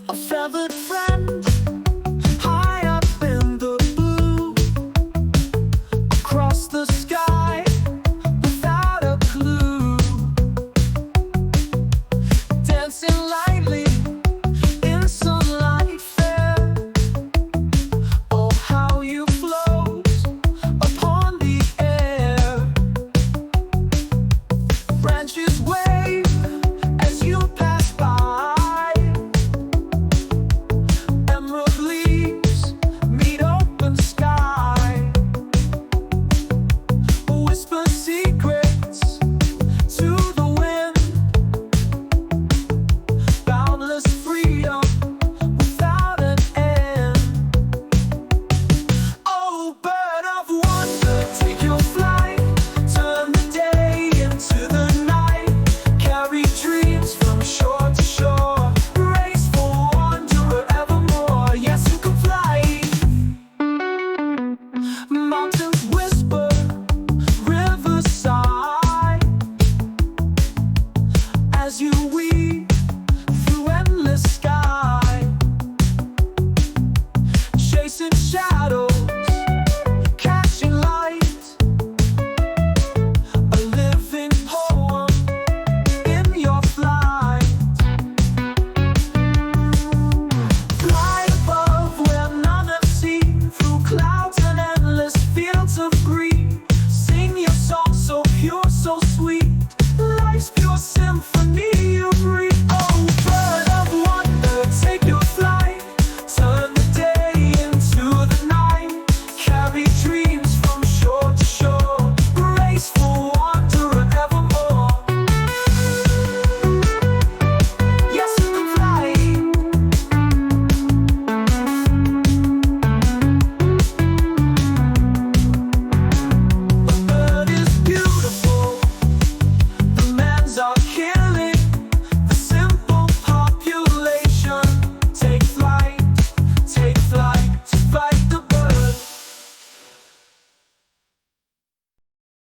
A feathered friend, high up in the blue, across the sky, without a clue, dancing lightly in sunlight fair. Oh, how you float upon the air. Branches wave as you pass by. Emerald leaves meet open sky. Whisper secrets to the wind. Boundless freedom without an end. Oh, bird of wonder, take your flight. Turn the day into the night. Carry dreams from shore to shore. Race for wonder evermore. Yes, you can fly. Mountains whisper, rivers sigh, as you weave through endless sky. Chasing shadows, catching light. A living poem in your flight. Fly above where none have seen. Through clouds and endless fields of green. Sing your song so pure, so sweet. Life's pure symphony you breathe.